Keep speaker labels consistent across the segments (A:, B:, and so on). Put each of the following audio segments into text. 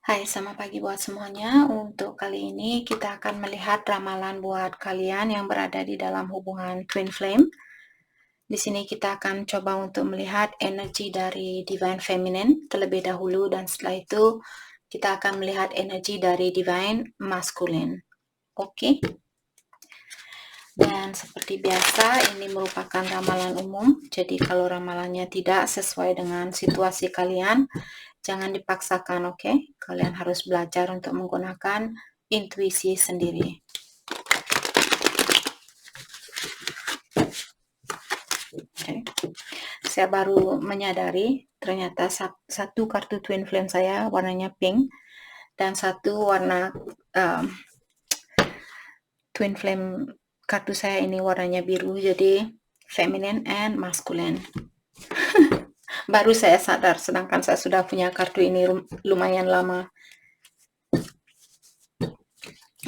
A: Hai, selamat pagi buat semuanya. Untuk kali ini kita akan melihat ramalan buat kalian yang berada di dalam hubungan twin flame. Di sini kita akan coba untuk melihat energi dari divine feminine terlebih dahulu, dan setelah itu kita akan melihat energi dari divine masculine. Oke. Dan seperti biasa, ini merupakan ramalan umum. Jadi kalau ramalannya tidak sesuai dengan situasi kalian, jangan dipaksakan, oke? Kalian harus belajar untuk menggunakan intuisi sendiri. Okay. Saya baru menyadari ternyata satu kartu twin flame saya warnanya pink dan satu warna twin flame kartu saya ini warnanya biru, jadi feminine and masculine. Baru saya sadar, sedangkan saya sudah punya kartu ini lumayan lama.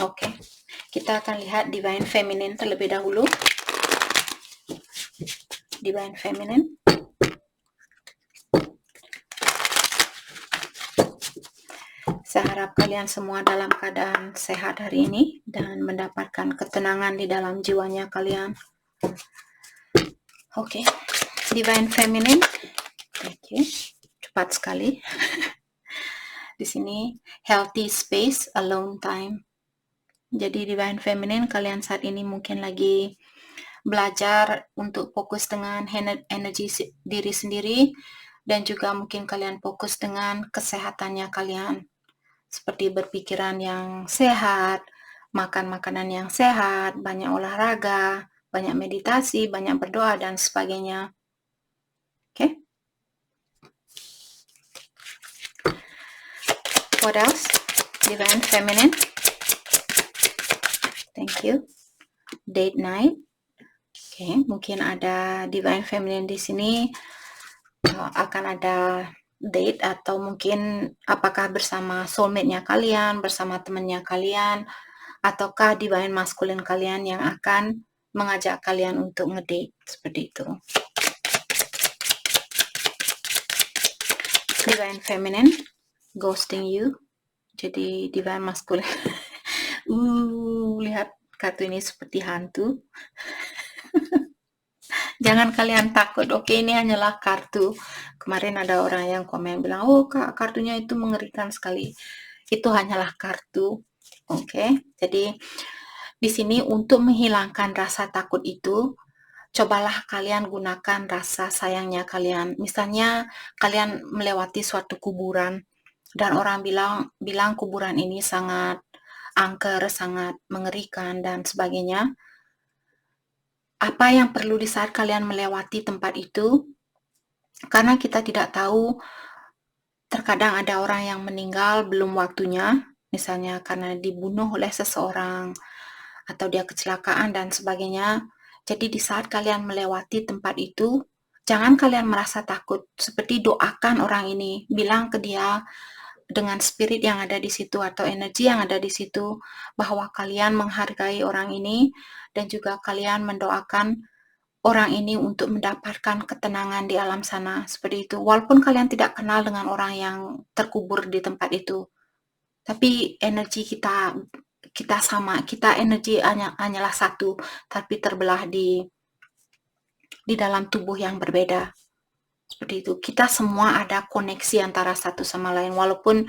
A: Oke, kita akan lihat divine feminine terlebih dahulu. Divine feminine. Saya harap kalian semua dalam keadaan sehat hari ini dan mendapatkan ketenangan di dalam jiwanya kalian. Oke, divine feminine. Oke, cepat sekali. Di sini healthy space, alone time. Jadi divine feminine, kalian saat ini mungkin lagi belajar untuk fokus dengan energi diri sendiri, dan juga mungkin kalian fokus dengan kesehatannya kalian, seperti berpikiran yang sehat, makan makanan yang sehat, banyak olahraga, banyak meditasi, banyak berdoa, dan sebagainya. Oke. What else? Divine feminine. Thank you. Date night. Oke, mungkin ada divine feminine di sini akan ada date, atau mungkin apakah bersama soulmate-nya kalian, bersama temannya kalian, ataukah divine masculine kalian yang akan mengajak kalian untuk ngedate, seperti itu. Divine feminine ghosting you, jadi divine masculine lihat kartu ini seperti hantu. Jangan kalian takut, oke, ini hanyalah kartu. Kemarin ada orang yang komen bilang, oh kak, kartunya itu mengerikan sekali. Itu hanyalah kartu, oke. Jadi di sini untuk menghilangkan rasa takut itu, cobalah kalian gunakan rasa sayangnya kalian. Misalnya kalian melewati suatu kuburan dan orang bilang kuburan ini sangat angker, sangat mengerikan dan sebagainya. Apa yang perlu di saat kalian melewati tempat itu, karena kita tidak tahu, terkadang ada orang yang meninggal belum waktunya, misalnya karena dibunuh oleh seseorang, atau dia kecelakaan dan sebagainya. Jadi di saat kalian melewati tempat itu, jangan kalian merasa takut, seperti doakan orang ini, bilang ke dia dengan spirit yang ada di situ atau energi yang ada di situ, bahwa kalian menghargai orang ini dan juga kalian mendoakan orang ini untuk mendapatkan ketenangan di alam sana, seperti itu. Walaupun kalian tidak kenal dengan orang yang terkubur di tempat itu, tapi energi kita sama, kita energi hanyalah satu, tapi terbelah di dalam tubuh yang berbeda. Seperti itu. Kita semua ada koneksi antara satu sama lain, walaupun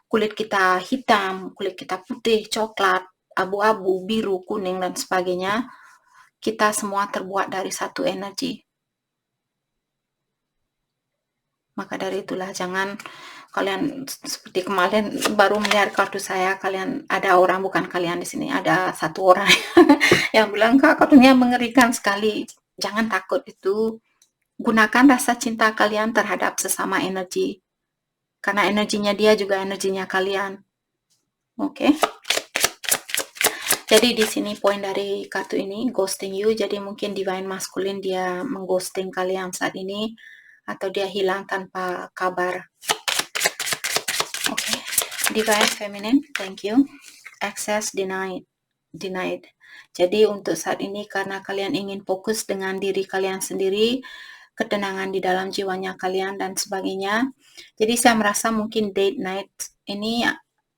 A: kulit kita hitam, kulit kita putih, coklat, abu-abu, biru, kuning, dan sebagainya, kita semua terbuat dari satu energi. Maka dari itulah jangan kalian seperti kemarin baru melihat kartu saya, kalian ada orang, bukan kalian di sini, ada satu orang yang bilang, kak, kartunya mengerikan sekali. Jangan takut, itu gunakan rasa cinta kalian terhadap sesama energi, karena energinya dia juga energinya kalian. Oke. Jadi di sini poin dari kartu ini, ghosting you. Jadi mungkin divine masculine dia mengghosting kalian saat ini, atau dia hilang tanpa kabar. Oke. Divine feminine, thank you. Access denied. Jadi untuk saat ini, karena kalian ingin fokus dengan diri kalian sendiri, ketenangan di dalam jiwanya kalian dan sebagainya, jadi saya merasa mungkin date night ini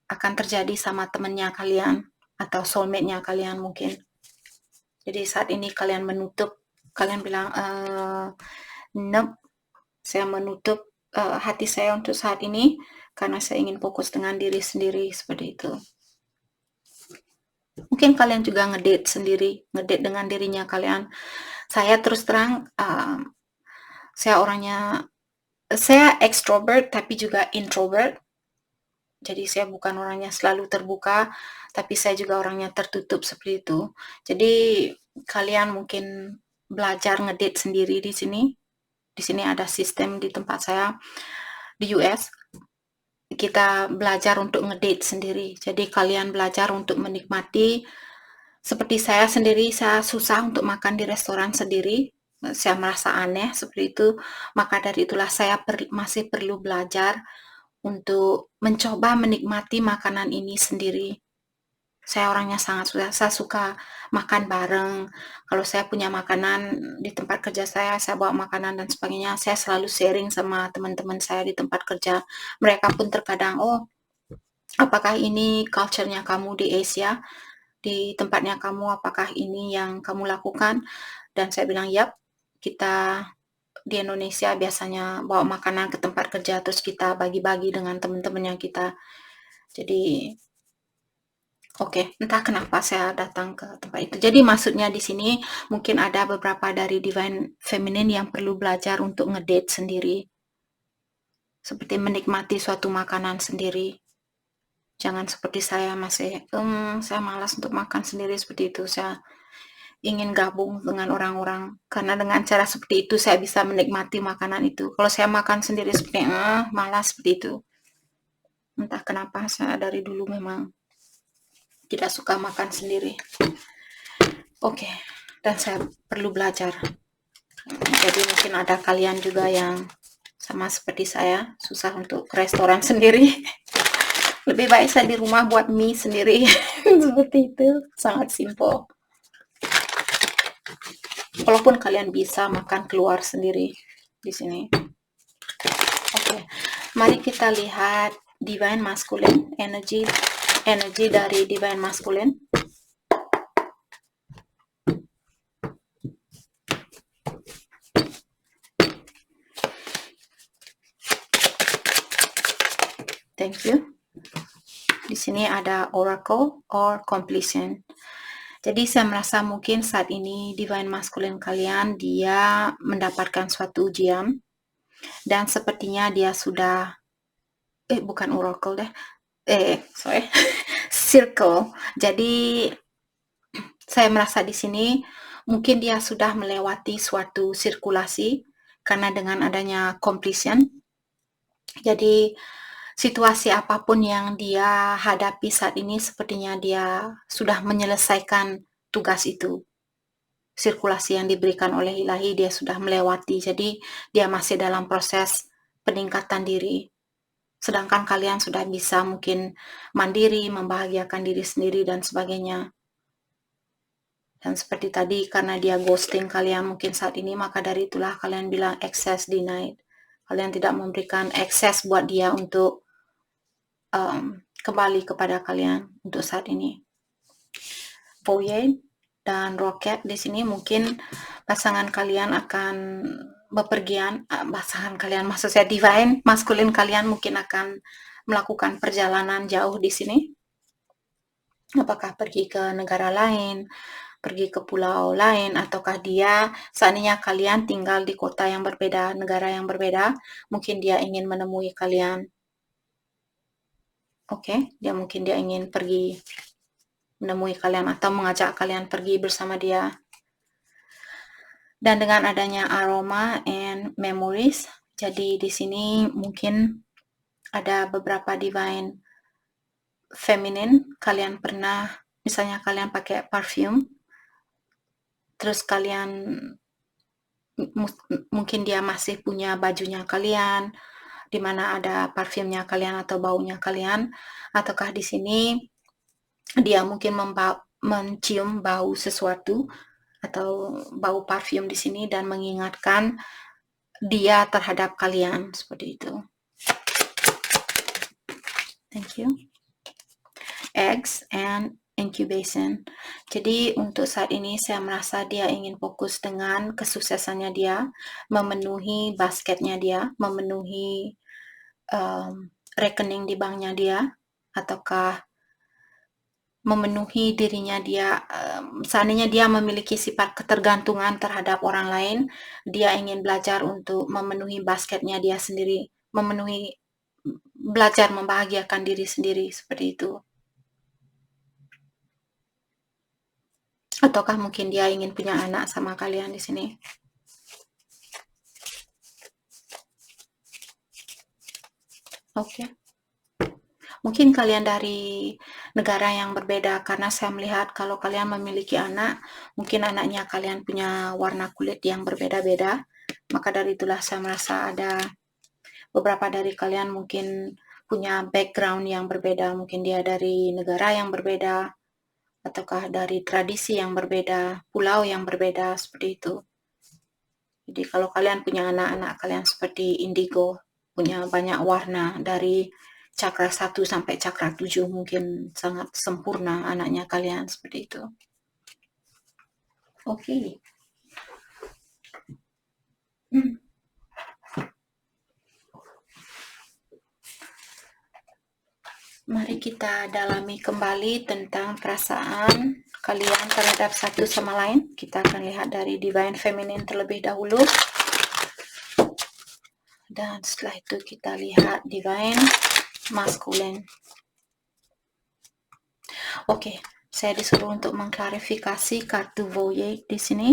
A: akan terjadi sama temannya kalian atau soulmate-nya kalian mungkin. Jadi saat ini kalian bilang, nope, saya menutup hati saya untuk saat ini karena saya ingin fokus dengan diri sendiri, seperti itu. Mungkin kalian juga ngedate dengan dirinya kalian. Saya terus terang, saya extrovert tapi juga introvert. Jadi saya bukan orangnya selalu terbuka, tapi saya juga orangnya tertutup seperti itu. Jadi kalian mungkin belajar ngedate sendiri di sini. Di sini ada sistem di tempat saya di US. Kita belajar untuk ngedate sendiri. Jadi kalian belajar untuk menikmati. Seperti saya sendiri, saya susah untuk makan di restoran sendiri. Saya merasa aneh seperti itu. Maka dari itulah saya masih perlu belajar untuk mencoba menikmati makanan ini sendiri. Saya orangnya saya suka makan bareng. Kalau saya punya makanan di tempat kerja saya bawa makanan dan sebagainya, saya selalu sharing sama teman-teman saya di tempat kerja. Mereka pun terkadang, oh, apakah ini culture-nya kamu di Asia? Di tempatnya kamu, apakah ini yang kamu lakukan? Dan saya bilang, yap, kita di Indonesia biasanya bawa makanan ke tempat kerja terus kita bagi-bagi dengan teman-teman yang kita. Jadi entah kenapa saya datang ke tempat itu. Jadi maksudnya di sini mungkin ada beberapa dari Divine Feminine yang perlu belajar untuk ngedate sendiri. Seperti menikmati suatu makanan sendiri. Jangan seperti saya saya malas untuk makan sendiri seperti itu. Saya ingin gabung dengan orang-orang, karena dengan cara seperti itu saya bisa menikmati makanan itu. Kalau saya makan sendiri seperti malas seperti itu. Entah kenapa saya dari dulu memang tidak suka makan sendiri. Dan saya perlu belajar. Jadi mungkin ada kalian juga yang sama seperti saya, susah untuk ke restoran sendiri. Lebih baik saya di rumah buat mie sendiri. Seperti itu, sangat simple. Walaupun kalian bisa makan keluar sendiri di sini. Mari kita lihat Divine Masculine, energi dari Divine Masculine. Thank you. Di sini ada Oracle or Completion. Jadi saya merasa mungkin saat ini Divine Masculine kalian, dia mendapatkan suatu ujian. Dan sepertinya dia sudah, bukan Oracle deh. Circle. Jadi saya merasa di sini mungkin dia sudah melewati suatu sirkulasi karena dengan adanya completion. Jadi situasi apapun yang dia hadapi saat ini sepertinya dia sudah menyelesaikan tugas itu. Sirkulasi yang diberikan oleh Ilahi dia sudah melewati. Jadi dia masih dalam proses peningkatan diri. Sedangkan kalian sudah bisa mungkin mandiri, membahagiakan diri sendiri dan sebagainya. Dan seperti tadi, karena dia ghosting kalian mungkin saat ini, maka dari itulah kalian bilang access denied. Kalian tidak memberikan akses buat dia untuk kembali kepada kalian untuk saat ini. Voyage dan Rocket di sini mungkin pasangan kalian akan bepergian, pasangan kalian maksud saya Divine Masculine kalian mungkin akan melakukan perjalanan jauh di sini. Apakah pergi ke negara lain, pergi ke pulau lain, ataukah dia seandainya kalian tinggal di kota yang berbeda, negara yang berbeda, mungkin dia ingin menemui kalian. Dia ingin pergi menemui kalian atau mengajak kalian pergi bersama dia. Dan dengan adanya aroma and memories, jadi di sini mungkin ada beberapa divine feminine, kalian pernah, misalnya kalian pakai parfum, terus kalian mungkin dia masih punya bajunya kalian, di mana ada parfumnya kalian atau baunya kalian, ataukah di sini dia mungkin mencium bau sesuatu atau bau parfum di sini dan mengingatkan dia terhadap kalian seperti itu. Thank you. Eggs and incubation. Jadi untuk saat ini saya merasa dia ingin fokus dengan kesuksesannya dia, memenuhi basketnya dia, memenuhi rekening di banknya dia, ataukah memenuhi dirinya dia. Seandainya dia memiliki sifat ketergantungan terhadap orang lain, dia ingin belajar untuk memenuhi basketnya dia sendiri, belajar membahagiakan diri sendiri, seperti itu. Ataukah mungkin dia ingin punya anak sama kalian di sini? Oke. Mungkin kalian dari negara yang berbeda, karena saya melihat kalau kalian memiliki anak, mungkin anaknya kalian punya warna kulit yang berbeda-beda. Maka dari itulah saya merasa ada beberapa dari kalian mungkin punya background yang berbeda. Mungkin dia dari negara yang berbeda, ataukah dari tradisi yang berbeda, pulau yang berbeda, seperti itu. Jadi kalau kalian punya anak-anak kalian seperti indigo, punya banyak warna dari cakra 1 sampai cakra 7, mungkin sangat sempurna anaknya kalian, seperti itu. Oke. Mari kita dalami kembali tentang perasaan kalian terhadap satu sama lain. Kita akan lihat dari Divine Feminine terlebih dahulu. Dan setelah itu kita lihat Divine Masculine. Oke, saya disuruh untuk mengklarifikasi kartu Voyage di sini.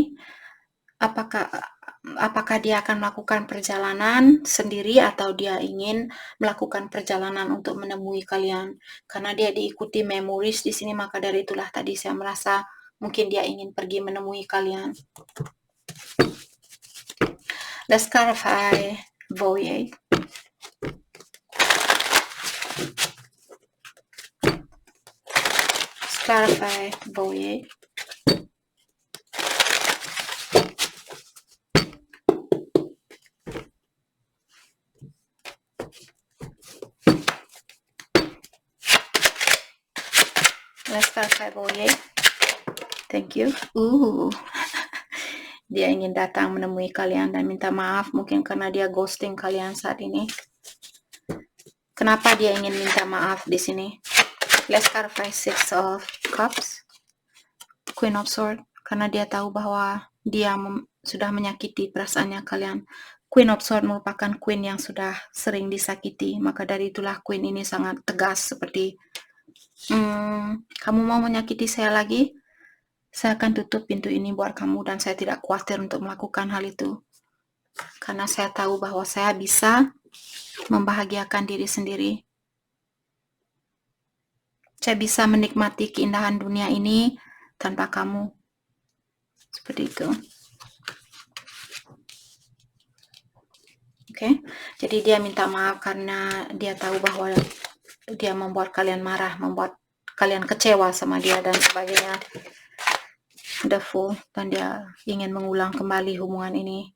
A: Apakah dia akan melakukan perjalanan sendiri atau dia ingin melakukan perjalanan untuk menemui kalian? Karena dia diikuti memories di sini, maka dari itulah tadi saya merasa mungkin dia ingin pergi menemui kalian. Let's clarify Voyage. Clarify Voyage. Let's clarify Voyage. Thank you. Dia ingin datang menemui kalian dan minta maaf mungkin karena dia ghosting kalian saat ini. Kenapa dia ingin minta maaf di sini? Let's clarify Six of Cups, Queen of Swords, karena dia tahu bahwa dia sudah menyakiti perasaannya kalian. Queen of Swords merupakan queen yang sudah sering disakiti, maka dari itulah queen ini sangat tegas seperti kamu mau menyakiti saya lagi? Saya akan tutup pintu ini buat kamu dan saya tidak khawatir untuk melakukan hal itu. Karena saya tahu bahwa saya bisa membahagiakan diri sendiri. Saya bisa menikmati keindahan dunia ini tanpa kamu. Seperti itu. Oke. Jadi dia minta maaf karena dia tahu bahwa dia membuat kalian marah, membuat kalian kecewa sama dia dan sebagainya. The Fool, dan dia ingin mengulang kembali hubungan ini.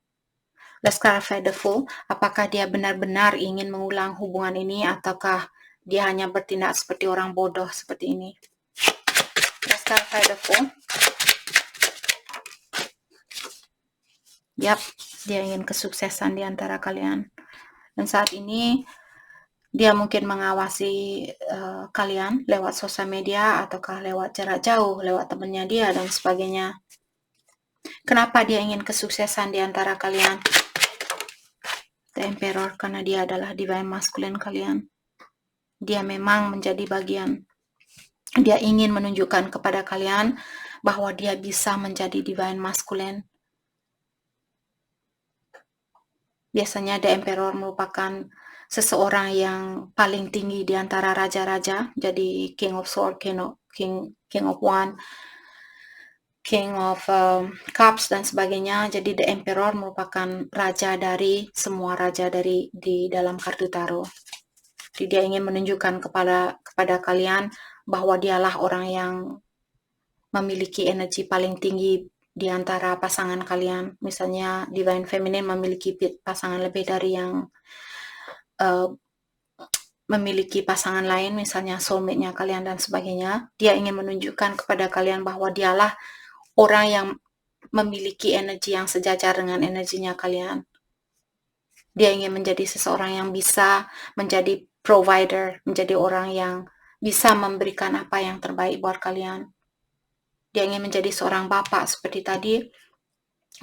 A: Let's clarify the Fool. Apakah dia benar-benar ingin mengulang hubungan ini ataukah dia hanya bertindak seperti orang bodoh seperti ini? Let's clarify the Fool. Yap, dia ingin kesuksesan di antara kalian. Dan saat ini dia mungkin mengawasi kalian lewat sosial media ataukah lewat jarak jauh, lewat temannya dia dan sebagainya. Kenapa dia ingin kesuksesan di antara kalian? The Emperor, karena dia adalah Divine Masculine kalian. Dia memang menjadi bagian. Dia ingin menunjukkan kepada kalian bahwa dia bisa menjadi Divine Masculine. Biasanya The Emperor merupakan seseorang yang paling tinggi di antara raja-raja. Jadi King of Swords, King of Wands, King of Cups dan sebagainya. Jadi The Emperor merupakan raja dari semua raja di dalam kartu tarot. Jadi dia ingin menunjukkan kepada kalian bahwa dialah orang yang memiliki energi paling tinggi di antara pasangan kalian. Misalnya Divine Feminine memiliki pasangan lebih dari yang memiliki pasangan lain, misalnya soulmate-nya kalian dan sebagainya. Dia ingin menunjukkan kepada kalian bahwa dialah orang yang memiliki energi yang sejajar dengan energinya kalian. Dia ingin menjadi seseorang yang bisa menjadi provider, menjadi orang yang bisa memberikan apa yang terbaik buat kalian. Dia ingin menjadi seorang bapak seperti tadi.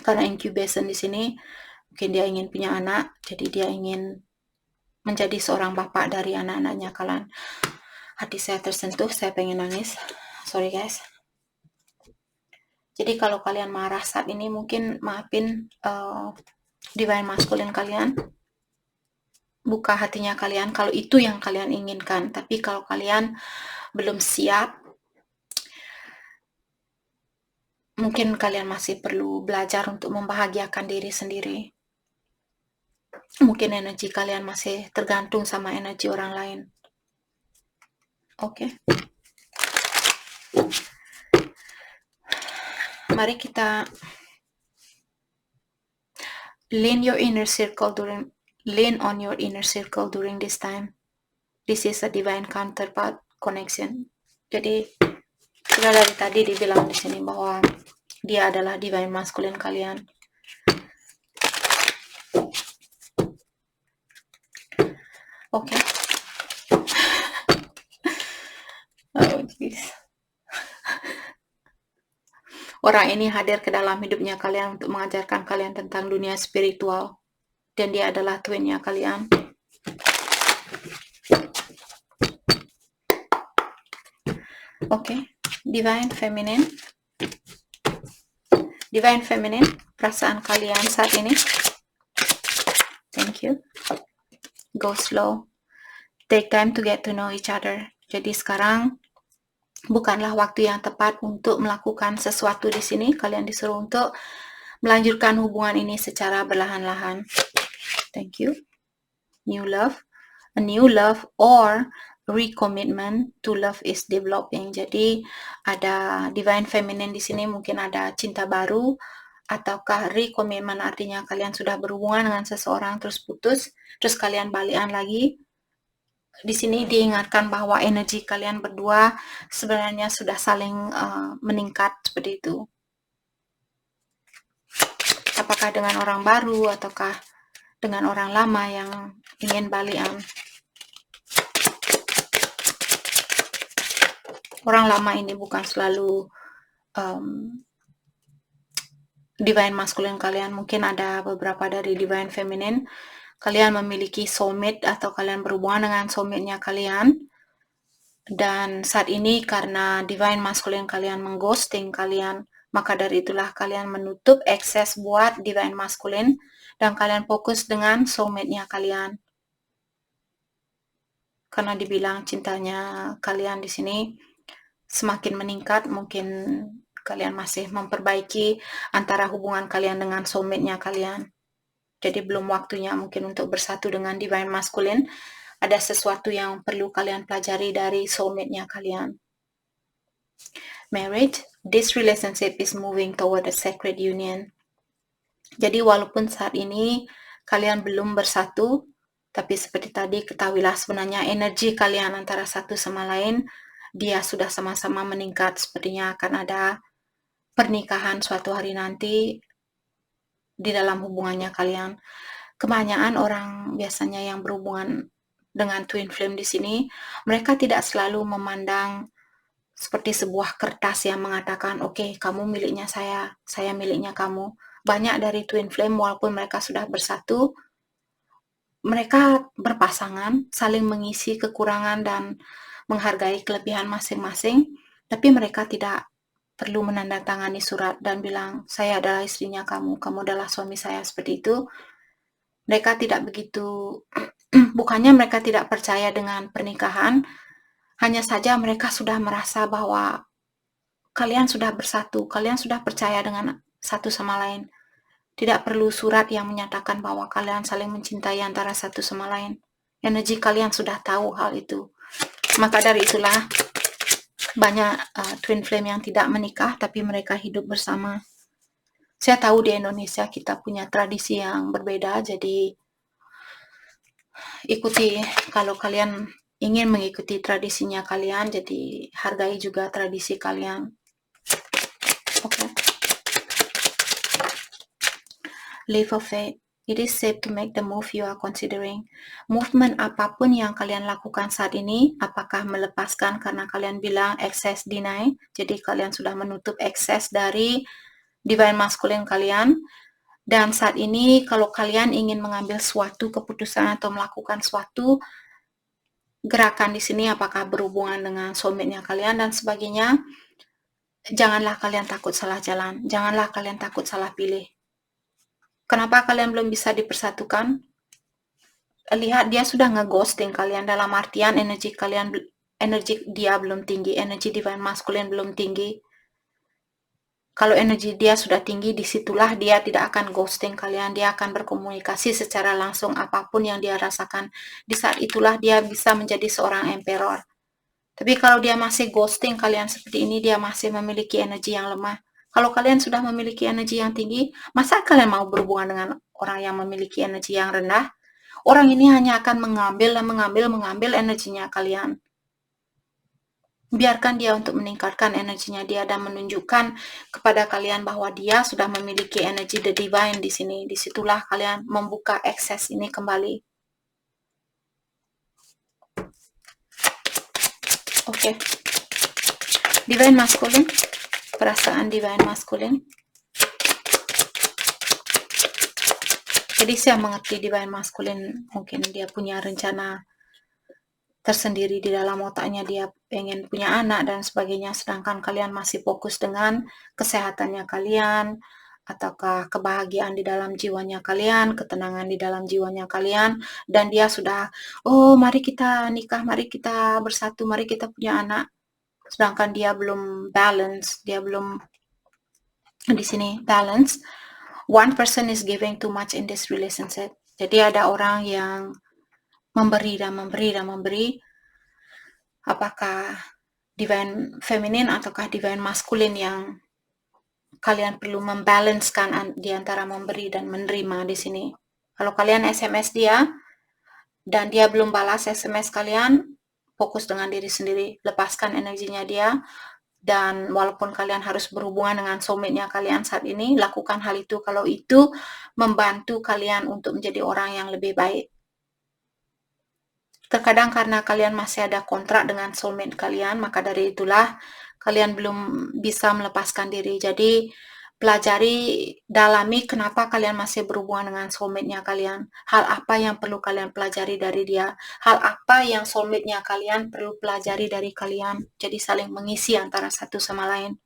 A: Karena incubation di sini, mungkin dia ingin punya anak, jadi dia ingin menjadi seorang bapak dari anak-anaknya kalian. Hati saya tersentuh, saya pengen nangis. Sorry guys. Jadi kalau kalian marah saat ini, mungkin maafin divine masculine kalian. Buka hatinya kalian kalau itu yang kalian inginkan. Tapi kalau kalian belum siap, mungkin kalian masih perlu belajar untuk membahagiakan diri sendiri. Mungkin energi kalian masih tergantung sama energi orang lain. Oke. Mari kita lean on your inner circle during this time. This is a divine counterpart connection. Jadi sudah dari tadi dibilang di sini bahwa dia adalah divine masculine kalian. Oke. Oh, geez. Orang ini hadir ke dalam hidupnya kalian untuk mengajarkan kalian tentang dunia spiritual. Dan dia adalah twinnya kalian. Oke. Divine Feminine. Divine Feminine, perasaan kalian saat ini. Thank you. Go slow. Take time to get to know each other. Jadi sekarang bukanlah waktu yang tepat untuk melakukan sesuatu di sini. Kalian disuruh untuk melanjutkan hubungan ini secara perlahan-lahan. Thank you. New love. A new love or recommitment to love is developing. Jadi ada divine feminine di sini, mungkin ada cinta baru, ataukah recommitment artinya kalian sudah berhubungan dengan seseorang terus putus, terus kalian balikan lagi. Di sini diingatkan bahwa energi kalian berdua sebenarnya sudah saling meningkat seperti itu. Apakah dengan orang baru ataukah dengan orang lama yang ingin balikan. Orang lama ini bukan selalu divine masculine kalian. Mungkin ada beberapa dari divine feminine. Kalian memiliki soulmate atau kalian berhubungan dengan soulmate-nya kalian. Dan saat ini karena divine masculine kalian mengghosting kalian, maka dari itulah kalian menutup akses buat divine masculine dan kalian fokus dengan soulmate-nya kalian. Karena dibilang cintanya kalian di sini semakin meningkat, mungkin kalian masih memperbaiki antara hubungan kalian dengan soulmate-nya kalian. Jadi belum waktunya mungkin untuk bersatu dengan divine masculine. Ada sesuatu yang perlu kalian pelajari dari soulmate-nya kalian. Marriage, this relationship is moving toward a sacred union. Jadi walaupun saat ini kalian belum bersatu, tapi seperti tadi ketahuilah sebenarnya energi kalian antara satu sama lain, dia sudah sama-sama meningkat. Sepertinya akan ada pernikahan suatu hari nanti di dalam hubungannya kalian. Kebanyakan orang biasanya yang berhubungan dengan twin flame di sini, mereka tidak selalu memandang seperti sebuah kertas yang mengatakan, oke, kamu miliknya saya miliknya kamu. Banyak dari twin flame walaupun mereka sudah bersatu, mereka berpasangan, saling mengisi kekurangan dan menghargai kelebihan masing-masing, tapi mereka tidak perlu menandatangani surat dan bilang, saya adalah istrinya kamu adalah suami saya, seperti itu. Mereka tidak begitu, bukannya mereka tidak percaya dengan pernikahan, hanya saja mereka sudah merasa bahwa kalian sudah bersatu, kalian sudah percaya dengan satu sama lain. Tidak perlu surat yang menyatakan bahwa kalian saling mencintai antara satu sama lain. Energi kalian sudah tahu hal itu. Maka dari itulah banyak twin flame yang tidak menikah, tapi mereka hidup bersama. Saya tahu di Indonesia kita punya tradisi yang berbeda, jadi ikuti, kalau kalian ingin mengikuti tradisinya kalian, jadi hargai juga tradisi kalian. Oke. Leap of faith. It is safe to make the move you are considering. Movement apapun yang kalian lakukan saat ini, apakah melepaskan karena kalian bilang access deny, jadi kalian sudah menutup akses dari divine masculine kalian. Dan saat ini kalau kalian ingin mengambil suatu keputusan atau melakukan suatu gerakan di sini, apakah berhubungan dengan soulmate-nya kalian dan sebagainya, janganlah kalian takut salah jalan, janganlah kalian takut salah pilih. Kenapa kalian belum bisa dipersatukan? Lihat, dia sudah ngeghosting kalian, dalam artian energi dia belum tinggi, energi divine masculine belum tinggi. Kalau energi dia sudah tinggi, disitulah dia tidak akan ghosting kalian, dia akan berkomunikasi secara langsung apapun yang dia rasakan. Di saat itulah dia bisa menjadi seorang emperor. Tapi kalau dia masih ghosting kalian seperti ini, dia masih memiliki energi yang lemah. Kalau kalian sudah memiliki energi yang tinggi, masa kalian mau berhubungan dengan orang yang memiliki energi yang rendah? Orang ini hanya akan mengambil energinya kalian. Biarkan dia untuk meningkatkan energinya dia dan menunjukkan kepada kalian bahwa dia sudah memiliki energi the divine di sini. Disitulah kalian membuka akses ini kembali. Oke. Divine masculine, perasaan divine masculine. Jadi saya mengerti divine masculine, mungkin dia punya rencana tersendiri di dalam otaknya, dia pengen punya anak dan sebagainya, sedangkan kalian masih fokus dengan kesehatannya kalian, ataukah kebahagiaan di dalam jiwanya kalian, ketenangan di dalam jiwanya kalian, dan dia sudah, oh mari kita nikah, mari kita bersatu, mari kita punya anak, sedangkan dia belum balance, dia belum di sini balance. One person is giving too much in this relationship. Jadi ada orang yang memberi dan memberi dan memberi. Apakah divine feminine ataukah divine masculine yang kalian perlu membalancekan di antara memberi dan menerima di sini. Kalau kalian SMS dia dan dia belum balas SMS kalian, fokus dengan diri sendiri, lepaskan energinya dia. Dan walaupun kalian harus berhubungan dengan soulmate-nya kalian saat ini, lakukan hal itu kalau itu membantu kalian untuk menjadi orang yang lebih baik. Terkadang karena kalian masih ada kontrak dengan soulmate kalian, maka dari itulah kalian belum bisa melepaskan diri. Jadi pelajari, dalami kenapa kalian masih berhubungan dengan soulmate-nya kalian. Hal apa yang perlu kalian pelajari dari dia. Hal apa yang soulmate-nya kalian perlu pelajari dari kalian. Jadi saling mengisi antara satu sama lain.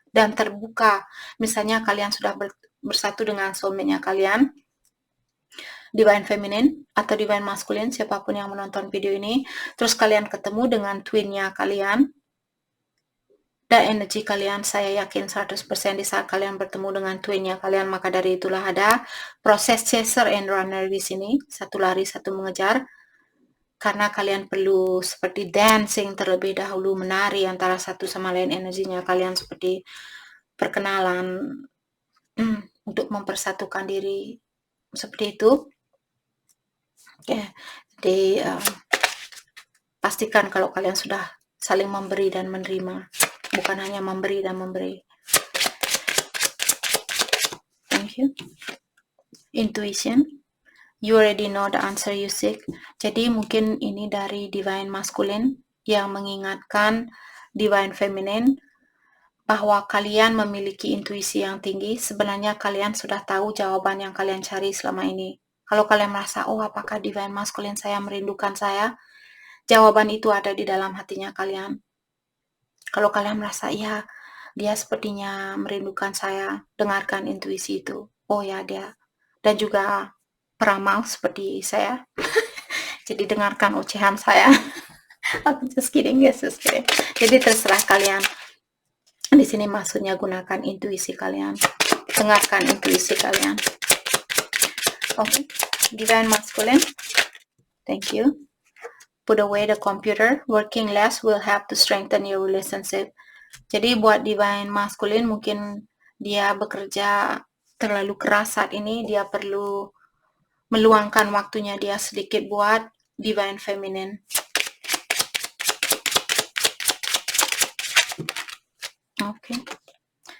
A: Dan terbuka. Misalnya kalian sudah bersatu dengan soulmate-nya kalian, divine feminine atau divine masculine, siapapun yang menonton video ini, terus kalian ketemu dengan twin-nya kalian, dan energi kalian, saya yakin 100% di saat kalian bertemu dengan twin-nya kalian, maka dari itulah ada proses chaser and runner di sini, satu lari, satu mengejar, karena kalian perlu seperti dancing terlebih dahulu, menari antara satu sama lain energinya kalian, seperti perkenalan, untuk mempersatukan diri, seperti itu. Oke, jadi pastikan kalau kalian sudah saling memberi dan menerima, bukan hanya memberi dan memberi. Thank you. Intuition. You already know the answer you seek. Jadi mungkin ini dari divine masculine yang mengingatkan divine feminine bahwa kalian memiliki intuisi yang tinggi. Sebenarnya kalian sudah tahu jawaban yang kalian cari selama ini. Kalau kalian merasa, oh apakah divine masculine saya merindukan saya? Jawaban itu ada di dalam hatinya kalian. Kalau kalian merasa, ya dia sepertinya merindukan saya, dengarkan intuisi itu. Oh ya dia. Dan juga peramal seperti saya. Jadi dengarkan ocehan saya. I'm just kidding, yes, just kidding. Jadi terserah kalian. Di sini maksudnya gunakan intuisi kalian. Dengarkan intuisi kalian. Okay. Divine masculine. Thank you. Put away the computer. Working less will help to strengthen your relationship. Jadi buat divine masculine mungkin dia bekerja terlalu keras saat ini, dia perlu meluangkan waktunya dia sedikit buat Divine Feminine. Okay.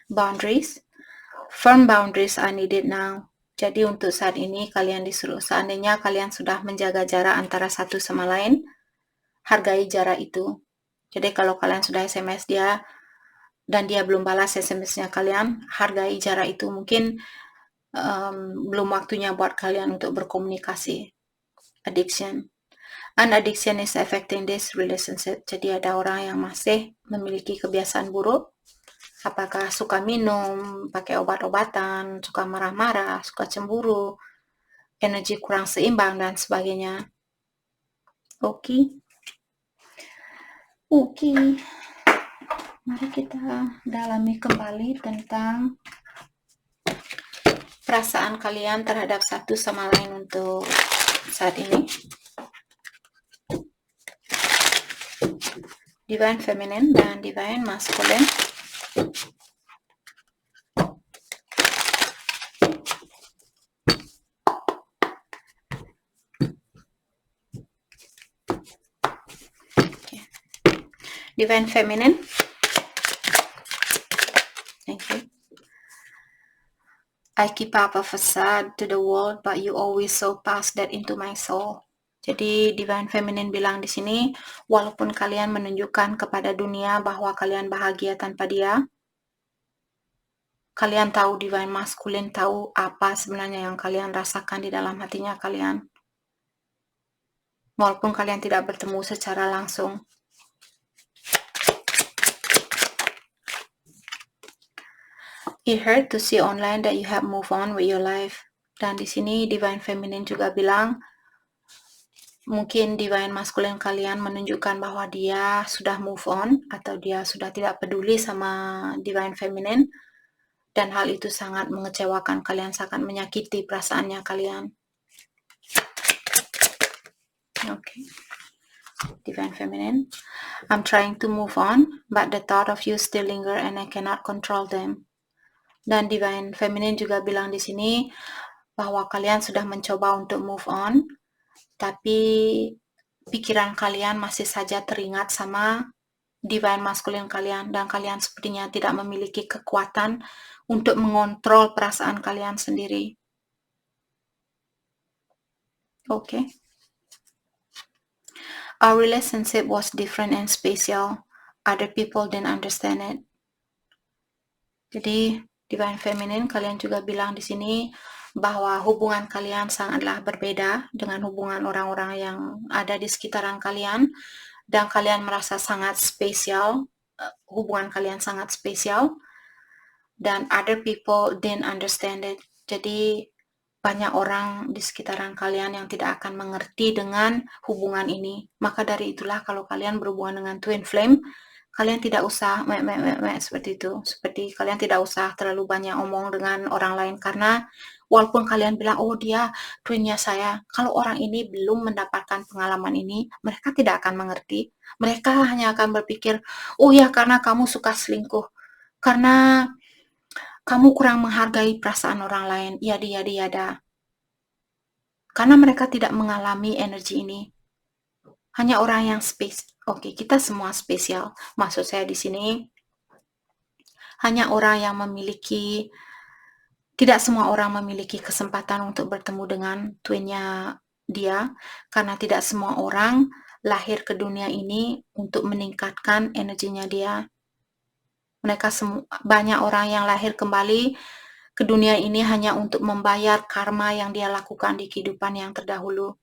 A: Boundaries. Firm boundaries are needed now. Jadi untuk saat ini kalian disuruh, seandainya kalian sudah menjaga jarak antara satu sama lain, hargai jarak itu. Jadi kalau kalian sudah SMS dia dan dia belum balas SMS-nya kalian, hargai jarak itu. Mungkin belum waktunya buat kalian untuk berkomunikasi. Addiction. An addiction is affecting this relationship. Jadi ada orang yang masih memiliki kebiasaan buruk. Apakah suka minum, pakai obat-obatan, suka marah-marah, suka cemburu, energi kurang seimbang, dan sebagainya. Oke. Mari kita dalami kembali tentang perasaan kalian terhadap satu sama lain untuk saat ini. Divine Feminine dan Divine Masculine. Divine Feminine. Thank you. I keep up a facade to the world, but you always so pass that into my soul. Jadi Divine Feminine bilang di sini, walaupun kalian menunjukkan kepada dunia bahwa kalian bahagia tanpa dia, kalian tahu Divine Masculine tahu apa sebenarnya yang kalian rasakan di dalam hatinya kalian. Walaupun kalian tidak bertemu secara langsung. It hurt to see online that you have moved on with your life. Dan di sini Divine Feminine juga bilang, mungkin Divine Masculine kalian menunjukkan bahwa dia sudah move on atau dia sudah tidak peduli sama Divine Feminine, dan hal itu sangat mengecewakan kalian, sangat menyakiti perasaannya kalian. Okay. Divine Feminine, I'm trying to move on, but the thought of you still linger and I cannot control them. Dan Divine Feminine juga bilang di sini bahwa kalian sudah mencoba untuk move on, tapi pikiran kalian masih saja teringat sama Divine Masculine kalian, dan kalian sepertinya tidak memiliki kekuatan untuk mengontrol perasaan kalian sendiri. Okay. Our relationship was different and special. Other people didn't understand it. Jadi Divine Feminine, kalian juga bilang di sini bahwa hubungan kalian sangatlah berbeda dengan hubungan orang-orang yang ada di sekitaran kalian, dan kalian merasa sangat spesial, hubungan kalian sangat spesial, dan other people didn't understand it. Jadi banyak orang di sekitaran kalian yang tidak akan mengerti dengan hubungan ini. Maka dari itulah kalau kalian berhubungan dengan Twin Flame, kalian tidak usah seperti itu. Seperti kalian tidak usah terlalu banyak omong dengan orang lain, karena walaupun kalian bilang, oh dia twinnya saya, kalau orang ini belum mendapatkan pengalaman ini, mereka tidak akan mengerti. Mereka hanya akan berpikir, oh ya karena kamu suka selingkuh, karena kamu kurang menghargai perasaan orang lain, yada. Karena mereka tidak mengalami energi ini. Hanya orang yang Oke, kita semua spesial. Maksud saya di sini, hanya orang yang memiliki, tidak semua orang memiliki kesempatan untuk bertemu dengan twinnya dia, karena tidak semua orang lahir ke dunia ini untuk meningkatkan energinya dia. Banyak orang yang lahir kembali ke dunia ini hanya untuk membayar karma yang dia lakukan di kehidupan yang terdahulu.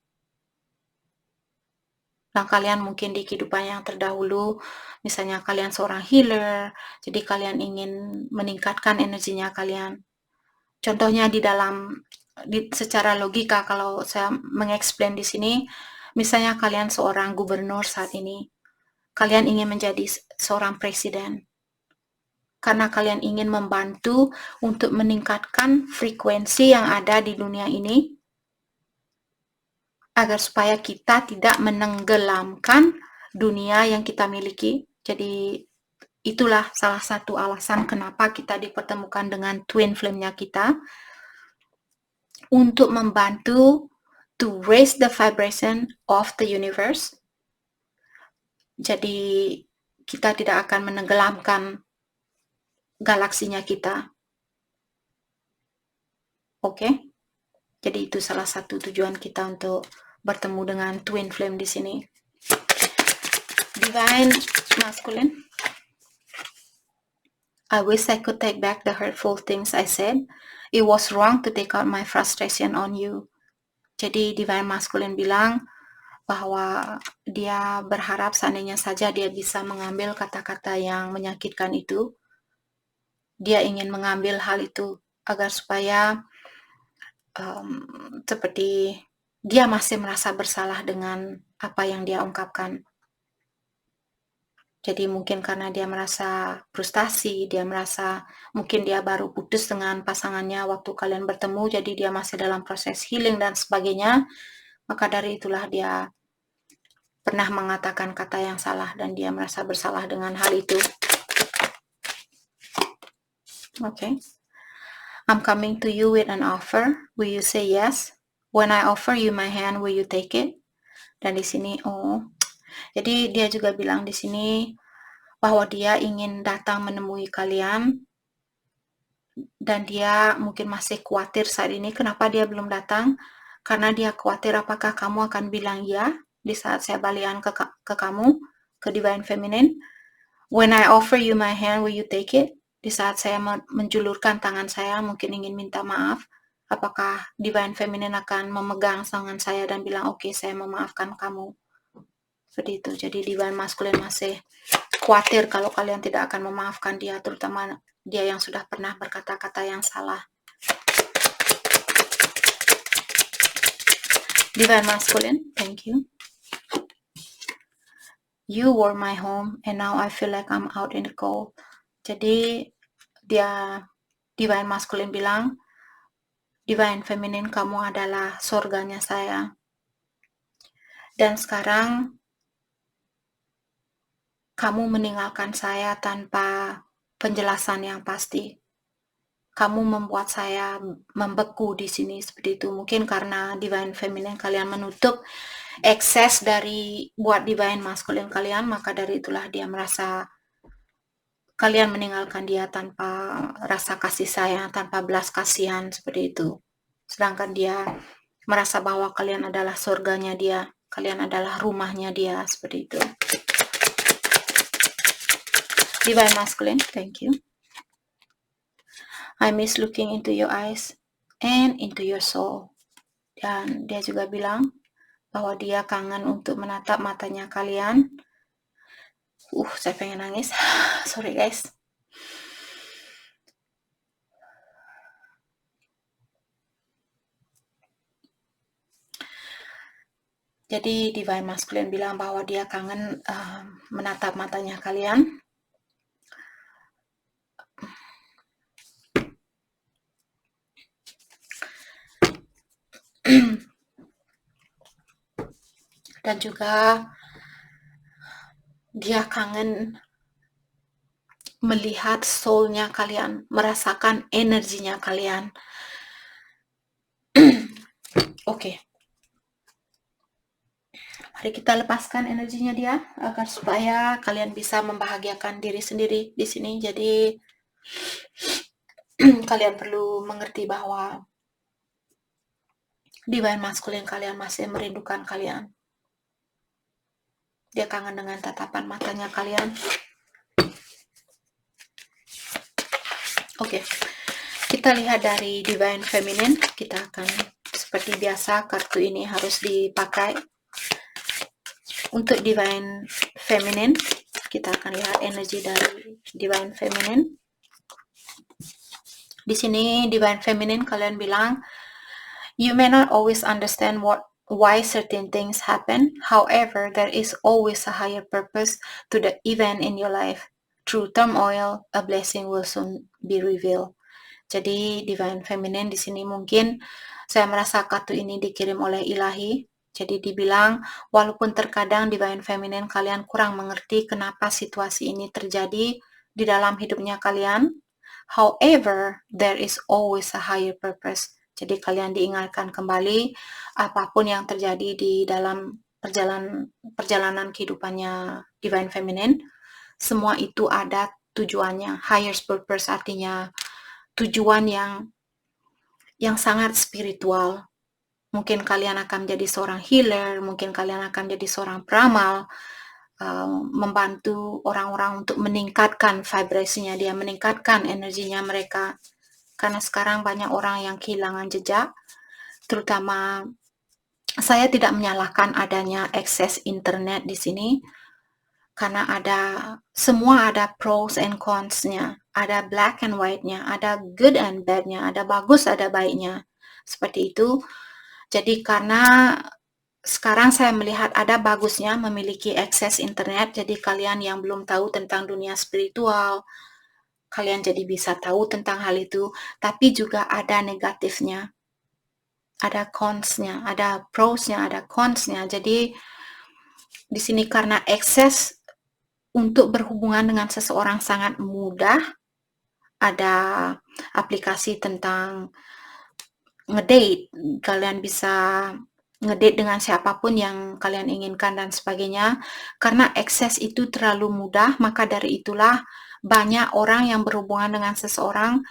A: Dan kalian mungkin di kehidupan yang terdahulu, misalnya kalian seorang healer, jadi kalian ingin meningkatkan energinya kalian. Contohnya secara logika, kalau saya mengeksplain di sini, misalnya kalian seorang gubernur saat ini, kalian ingin menjadi seorang presiden, karena kalian ingin membantu untuk meningkatkan frekuensi yang ada di dunia ini, agar supaya kita tidak menenggelamkan dunia yang kita miliki. Jadi itulah salah satu alasan kenapa kita dipertemukan dengan twin flame-nya kita, untuk membantu to raise the vibration of the universe. Jadi kita tidak akan menenggelamkan galaksinya kita. Oke? Jadi itu salah satu tujuan kita untuk bertemu dengan twin flame di sini. Divine masculine. I wish I could take back the hurtful things I said. It was wrong to take out my frustration on you. Jadi divine masculine bilang bahwa dia berharap seandainya saja dia bisa mengambil kata-kata yang menyakitkan itu. Dia ingin mengambil hal itu agar supaya seperti dia masih merasa bersalah dengan apa yang dia ungkapkan. Jadi mungkin karena dia merasa frustasi, dia merasa mungkin dia baru putus dengan pasangannya waktu kalian bertemu, jadi dia masih dalam proses healing dan sebagainya. Maka dari itulah dia pernah mengatakan kata yang salah dan dia merasa bersalah dengan hal itu. Okay. I'm coming to you with an offer. Will you say yes? When I offer you my hand, will you take it? Dan di sini, jadi dia juga bilang di sini bahwa dia ingin datang menemui kalian dan dia mungkin masih khawatir saat ini. Kenapa dia belum datang? Karena dia khawatir apakah kamu akan bilang ya di saat saya balikan ke kamu, ke Divine Feminine. When I offer you my hand, will you take it? Di saat saya menjulurkan tangan saya, mungkin ingin minta maaf. Apakah Divine Feminine akan memegang tangan saya dan bilang, oke, saya memaafkan kamu. Seperti itu. Jadi Divine Masculine masih khawatir kalau kalian tidak akan memaafkan dia, terutama dia yang sudah pernah berkata-kata yang salah. Divine Masculine, thank you. You were my home and now I feel like I'm out in the cold. Jadi dia Divine Masculine bilang, Divine Feminine, kamu adalah surganya saya. Dan sekarang kamu meninggalkan saya tanpa penjelasan yang pasti. Kamu membuat saya membeku di sini seperti itu. Mungkin karena Divine Feminine kalian menutup ekses dari buat Divine Masculine kalian, maka dari itulah dia merasa kalian meninggalkan dia tanpa rasa kasih sayang, tanpa belas kasihan seperti itu. Sedangkan dia merasa bahwa kalian adalah surganya dia, kalian adalah rumahnya dia, seperti itu. Divine Masculine, thank you. I miss looking into your eyes and into your soul. Dan dia juga bilang bahwa dia kangen untuk menatap matanya kalian. Saya pengen nangis. Sorry guys. Jadi Divine Masculine bilang bahwa dia kangen menatap matanya kalian. Dan juga dia kangen melihat soul-nya kalian, merasakan energinya kalian. Oke. Mari kita lepaskan energinya dia agar supaya kalian bisa membahagiakan diri sendiri di sini. Jadi kalian perlu mengerti bahwa Divine Masculine kalian masih merindukan kalian. Dia kangen dengan tatapan matanya kalian. Oke. Kita lihat dari Divine Feminine. Kita akan seperti biasa kartu ini harus dipakai. Untuk Divine Feminine, kita akan lihat energi dari Divine Feminine. Di sini Divine Feminine kalian bilang, you may not always understand why certain things happen. However, there is always a higher purpose to the event in your life. Through turmoil, a blessing will soon be revealed. Jadi Divine Feminine di sini mungkin saya merasa kartu ini dikirim oleh Ilahi. Jadi dibilang walaupun terkadang Divine Feminine kalian kurang mengerti kenapa situasi ini terjadi di dalam hidupnya kalian. However, there is always a higher purpose Jadi kalian diingatkan kembali apapun yang terjadi di dalam perjalanan kehidupannya Divine Feminine, semua itu ada tujuannya, highest purpose, artinya tujuan yang sangat spiritual. Mungkin kalian akan menjadi seorang healer, mungkin kalian akan menjadi seorang peramal, membantu orang-orang untuk meningkatkan vibrasinya dia, meningkatkan energinya mereka. Karena sekarang banyak orang yang kehilangan jejak, terutama saya tidak menyalahkan adanya akses internet di sini, karena semua ada pros and cons-nya, ada black and white-nya, ada good and bad-nya, ada bagus, ada baiknya. Seperti itu. Jadi karena sekarang saya melihat ada bagusnya memiliki akses internet, jadi kalian yang belum tahu tentang dunia spiritual, kalian jadi bisa tahu tentang hal itu, tapi juga ada negatifnya, ada cons-nya, ada pros-nya, ada cons-nya. Jadi di sini karena akses untuk berhubungan dengan seseorang sangat mudah, ada aplikasi tentang ngedate, kalian bisa ngedate dengan siapapun yang kalian inginkan dan sebagainya. Karena akses itu terlalu mudah, maka dari itulah banyak orang yang berhubungan dengan seseorang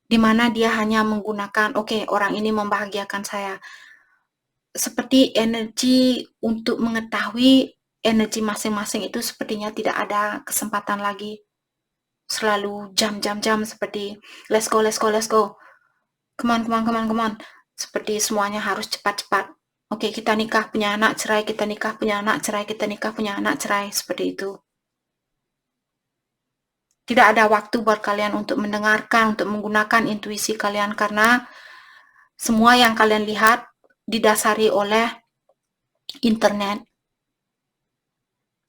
A: di mana dia hanya menggunakan, oke, orang ini membahagiakan saya. Seperti energi untuk mengetahui energi masing-masing itu sepertinya tidak ada kesempatan lagi. Selalu jam seperti let's go, come on. Seperti semuanya harus cepat-cepat. Oke, kita nikah, punya anak, cerai, kita nikah, punya anak, cerai, kita nikah, punya anak, cerai, seperti itu. Tidak ada waktu buat kalian untuk mendengarkan, untuk menggunakan intuisi kalian, karena semua yang kalian lihat didasari oleh internet.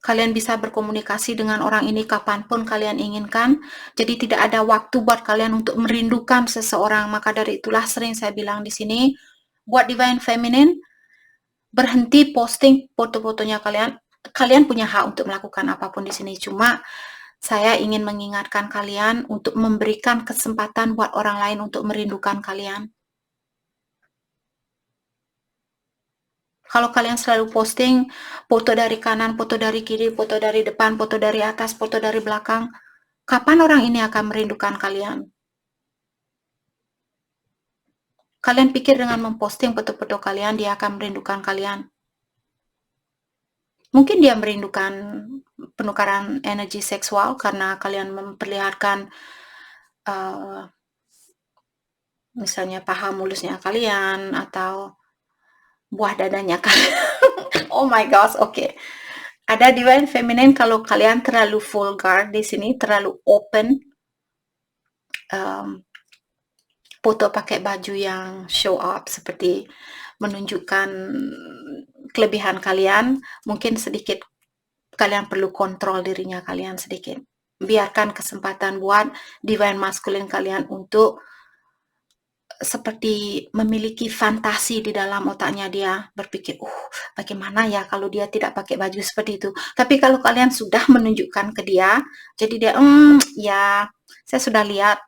A: Kalian bisa berkomunikasi dengan orang ini kapanpun kalian inginkan, jadi tidak ada waktu buat kalian untuk merindukan seseorang. Maka dari itulah sering saya bilang di sini, buat Divine Feminine, berhenti posting foto-fotonya kalian. Kalian punya hak untuk melakukan apapun di sini, cuma saya ingin mengingatkan kalian untuk memberikan kesempatan buat orang lain untuk merindukan kalian. Kalau kalian selalu posting foto dari kanan, foto dari kiri, foto dari depan, foto dari atas, foto dari belakang, kapan orang ini akan merindukan kalian? Kalian pikir dengan memposting foto-foto kalian, dia akan merindukan kalian? Mungkin dia merindukan penukaran energi seksual karena kalian memperlihatkan misalnya paha mulusnya kalian atau buah dadanya kalian. Oh my gosh, oke. Ada Divine Feminine, kalau kalian terlalu vulgar di sini, terlalu open, foto pakai baju yang show up seperti menunjukkan kelebihan kalian, mungkin sedikit kalian perlu kontrol dirinya kalian sedikit. Biarkan kesempatan buat Divine Masculine kalian untuk seperti memiliki fantasi di dalam otaknya, dia berpikir, bagaimana ya kalau dia tidak pakai baju seperti itu. Tapi kalau kalian sudah menunjukkan ke dia, jadi dia, ya, saya sudah lihat.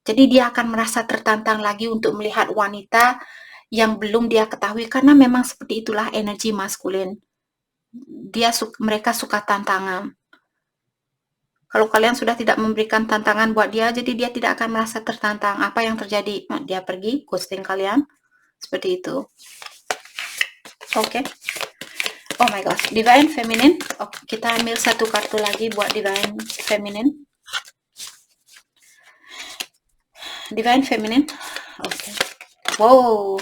A: Jadi dia akan merasa tertantang lagi untuk melihat wanita yang belum dia ketahui, karena memang seperti itulah energi maskulin. Mereka suka tantangan. Kalau kalian sudah tidak memberikan tantangan buat dia, jadi dia tidak akan merasa tertantang. Apa yang terjadi? Dia pergi, ghosting kalian. Seperti itu. Oke. Oh my gosh. Divine Feminine. Kita ambil satu kartu lagi buat Divine Feminine. Divine Feminine. Oke. Wow.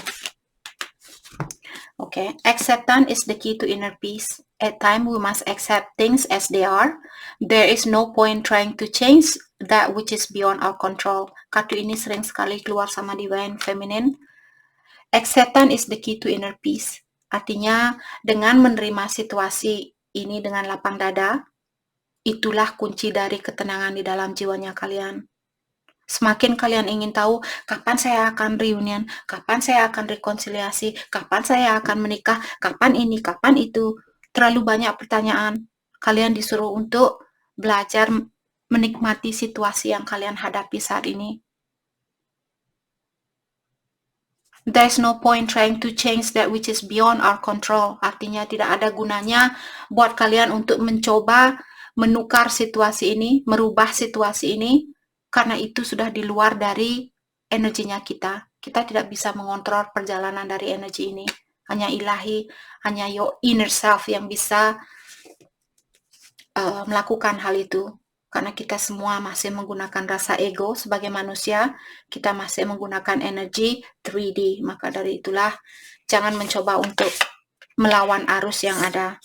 A: Okay, acceptance is the key to inner peace. At times, we must accept things as they are. There is no point trying to change that which is beyond our control. Kartu ini sering sekali keluar sama Divine Feminine. Acceptance is the key to inner peace. Artinya, dengan menerima situasi ini dengan lapang dada, itulah kunci dari ketenangan di dalam jiwanya kalian. Semakin kalian ingin tahu kapan saya akan reunion, kapan saya akan rekonsiliasi, kapan saya akan menikah, kapan ini, kapan itu, terlalu banyak pertanyaan. Kalian disuruh untuk belajar menikmati situasi yang kalian hadapi saat ini. There's no point trying to change that which is beyond our control. Artinya tidak ada gunanya buat kalian untuk mencoba menukar situasi ini, merubah situasi ini, karena itu sudah di luar dari energinya kita. Kita tidak bisa mengontrol perjalanan dari energi ini. Hanya ilahi, hanya your inner self yang bisa melakukan hal itu. Karena kita semua masih menggunakan rasa ego sebagai manusia, kita masih menggunakan energi 3D. Maka dari itulah, jangan mencoba untuk melawan arus yang ada.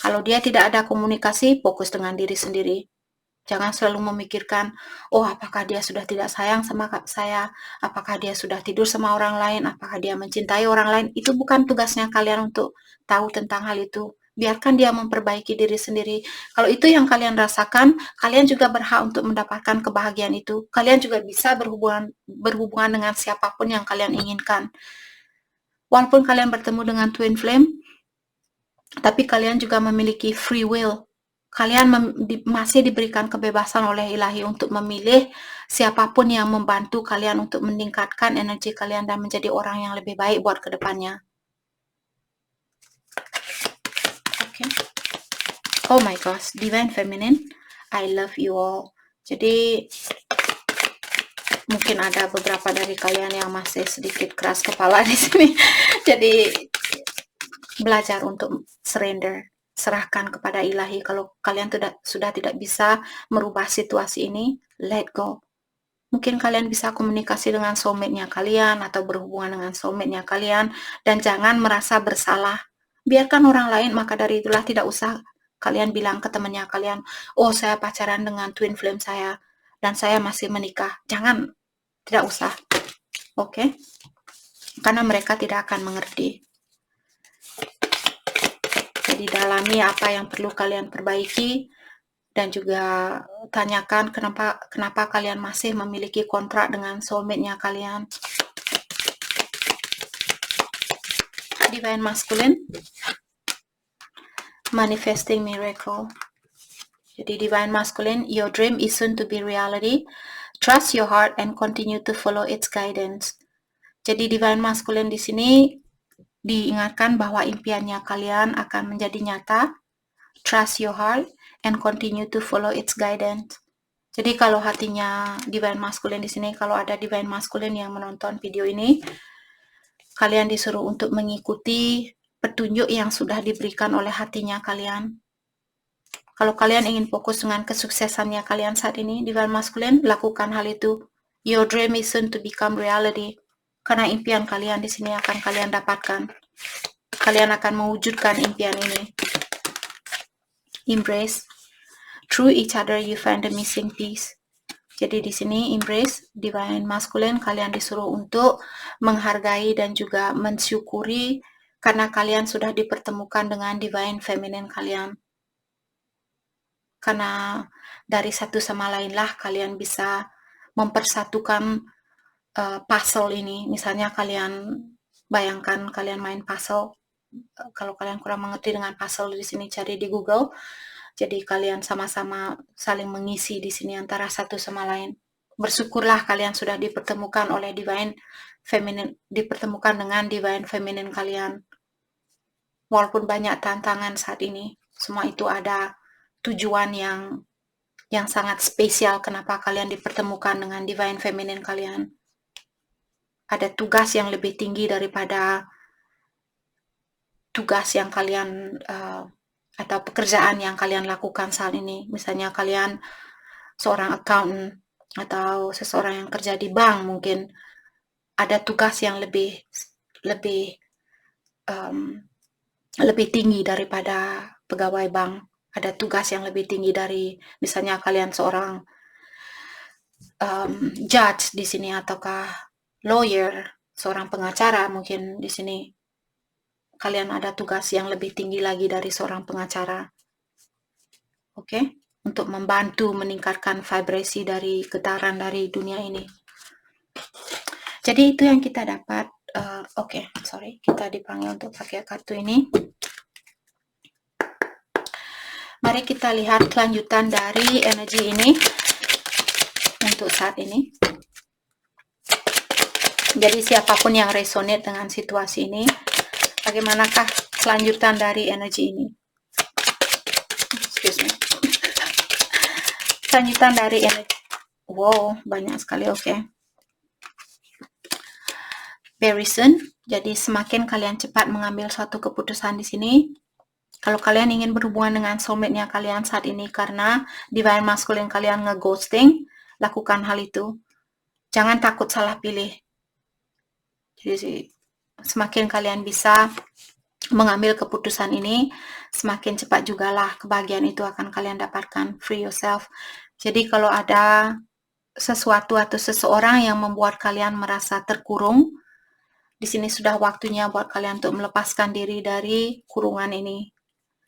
A: Kalau dia tidak ada komunikasi, fokus dengan diri sendiri. Jangan selalu memikirkan, oh apakah dia sudah tidak sayang sama saya, apakah dia sudah tidur sama orang lain, apakah dia mencintai orang lain. Itu bukan tugasnya kalian untuk tahu tentang hal itu. Biarkan dia memperbaiki diri sendiri. Kalau itu yang kalian rasakan, kalian juga berhak untuk mendapatkan kebahagiaan itu. Kalian juga bisa berhubungan dengan siapapun yang kalian inginkan. Walaupun kalian bertemu dengan twin flame, tapi kalian juga memiliki free will. Kalian masih diberikan kebebasan oleh ilahi untuk memilih siapapun yang membantu kalian untuk meningkatkan energi kalian dan menjadi orang yang lebih baik buat kedepannya. Okay. Oh my gosh, Divine Feminine, I love you all. Jadi mungkin ada beberapa dari kalian yang masih sedikit keras kepala di sini. Jadi belajar untuk surrender, serahkan kepada ilahi. Kalau kalian sudah tidak bisa merubah situasi ini, let go. Mungkin kalian bisa komunikasi dengan soulmate-nya kalian atau berhubungan dengan soulmate-nya kalian, dan jangan merasa bersalah. Biarkan orang lain, maka dari itulah tidak usah kalian bilang ke temannya kalian, oh saya pacaran dengan twin flame saya dan saya masih menikah. Jangan, tidak usah. Oke? Karena mereka tidak akan mengerti. Jadi dalami apa yang perlu kalian perbaiki, dan juga tanyakan kenapa kalian masih memiliki kontrak dengan soulmate-nya kalian. Divine Masculine, manifesting miracle. Jadi Divine Masculine, your dream is soon to be reality. Trust your heart and continue to follow its guidance. Jadi Divine Masculine di sini diingatkan bahwa impiannya kalian akan menjadi nyata. Trust your heart and continue to follow its guidance. Jadi kalau hatinya Divine Masculine di sini, kalau ada Divine Masculine yang menonton video ini, kalian disuruh untuk mengikuti petunjuk yang sudah diberikan oleh hatinya kalian. Kalau kalian ingin fokus dengan kesuksesannya kalian saat ini, Divine Masculine, lakukan hal itu. Your dream is soon to become reality. Karena impian kalian di sini akan kalian dapatkan. Kalian akan mewujudkan impian ini. Embrace. Through each other you find the missing piece. Jadi di sini embrace Divine Masculine, kalian disuruh untuk menghargai dan juga mensyukuri karena kalian sudah dipertemukan dengan Divine Feminine kalian. Karena dari satu sama lainlah kalian bisa mempersatukan puzzle ini. Misalnya kalian bayangkan kalian main puzzle. Kalau kalian kurang mengerti dengan puzzle di sini, cari di Google. Jadi kalian sama-sama saling mengisi di sini antara satu sama lain. Bersyukurlah kalian sudah dipertemukan oleh Divine Feminine, dipertemukan dengan Divine Feminine kalian. Walaupun banyak tantangan saat ini, semua itu ada tujuan yang sangat spesial kenapa kalian dipertemukan dengan Divine Feminine kalian. Ada tugas yang lebih tinggi daripada tugas yang kalian atau pekerjaan yang kalian lakukan saat ini. Misalnya kalian seorang accountant atau seseorang yang kerja di bank, mungkin ada tugas yang lebih tinggi daripada pegawai bank. Ada tugas yang lebih tinggi dari, misalnya kalian seorang judge di sini, ataukah lawyer, seorang pengacara, mungkin di sini kalian ada tugas yang lebih tinggi lagi dari seorang pengacara. Oke? Untuk membantu meningkatkan vibrasi dari getaran dari dunia ini. Jadi itu yang kita dapat. Kita dipanggil untuk pakai kartu ini. Mari kita lihat kelanjutan dari energi ini untuk saat ini. Jadi siapapun yang resonate dengan situasi ini, bagaimanakah kelanjutan dari energi ini? Excuse me. Kelanjutan dari energi. Wow, banyak sekali. Oke. Very soon. Jadi semakin kalian cepat mengambil suatu keputusan di sini, kalau kalian ingin berhubungan dengan soulmate-nya kalian saat ini karena divine masculine kalian nge-ghosting, lakukan hal itu. Jangan takut salah pilih. Jadi semakin kalian bisa mengambil keputusan ini, semakin cepat jugalah kebahagiaan itu akan kalian dapatkan. Free yourself. Jadi kalau ada sesuatu atau seseorang yang membuat kalian merasa terkurung, di sini sudah waktunya buat kalian untuk melepaskan diri dari kurungan ini.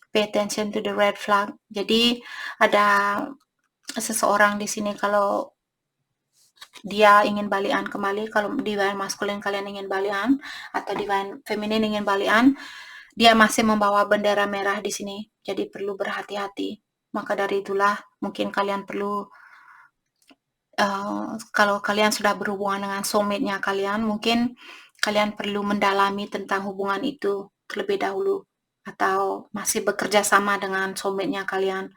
A: Pay attention to the red flag. Jadi ada seseorang di sini kalau dia ingin balikan kembali, kalau divine masculine kalian ingin balikan atau divine feminine ingin balikan, dia masih membawa bendera merah di sini. Jadi perlu berhati-hati. Maka dari itulah mungkin kalian perlu kalau kalian sudah berhubungan dengan soulmate-nya kalian, mungkin kalian perlu mendalami tentang hubungan itu terlebih dahulu, atau masih bekerja sama dengan soulmate-nya kalian.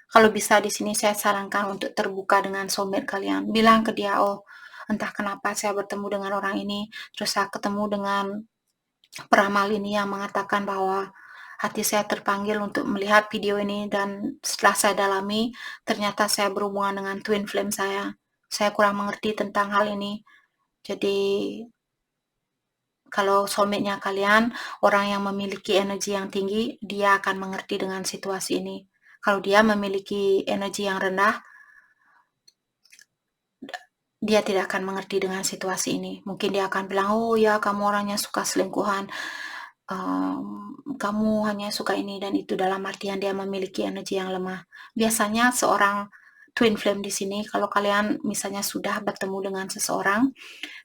A: Kalau bisa di sini saya sarankan untuk terbuka dengan soulmate kalian. Bilang ke dia, oh entah kenapa saya bertemu dengan orang ini, terus saya ketemu dengan peramal ini yang mengatakan bahwa hati saya terpanggil untuk melihat video ini, dan setelah saya dalami, ternyata saya berhubungan dengan twin flame saya. Saya kurang mengerti tentang hal ini. Jadi kalau soulmate-nya kalian orang yang memiliki energi yang tinggi, dia akan mengerti dengan situasi ini. Kalau dia memiliki energi yang rendah, dia tidak akan mengerti dengan situasi ini. Mungkin dia akan bilang, oh ya kamu orangnya suka selingkuhan, kamu hanya suka ini dan itu, dalam artian dia memiliki energi yang lemah. Biasanya seorang twin flame di sini, kalau kalian misalnya sudah bertemu dengan seseorang,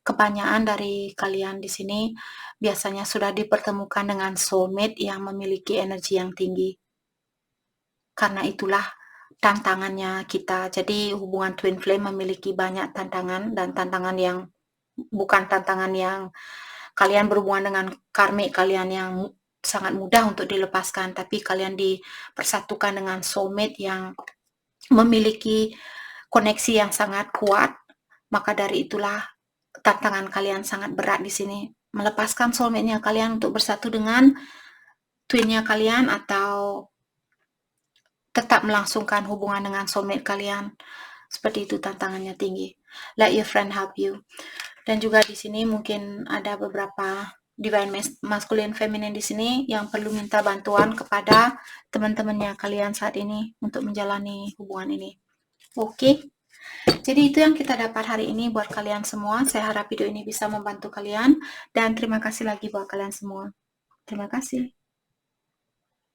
A: kebanyakan dari kalian di sini biasanya sudah dipertemukan dengan soulmate yang memiliki energi yang tinggi. Karena itulah tantangannya kita. Jadi hubungan twin flame memiliki banyak tantangan, dan tantangan yang bukan tantangan yang kalian berhubungan dengan karmik kalian yang sangat mudah untuk dilepaskan, tapi kalian dipersatukan dengan soulmate yang memiliki koneksi yang sangat kuat. Maka dari itulah tantangan kalian sangat berat di sini, melepaskan soulmate-nya kalian untuk bersatu dengan twin-nya kalian, atau tetap melangsungkan hubungan dengan soulmate kalian. Seperti itu tantangannya tinggi. Let your friend help you. Dan juga di sini mungkin ada beberapa divine masculine feminine di sini yang perlu minta bantuan kepada teman-temannya kalian saat ini untuk menjalani hubungan ini. Oke. Jadi itu yang kita dapat hari ini buat kalian semua. Saya harap video ini bisa membantu kalian, dan terima kasih lagi buat kalian semua. Terima kasih.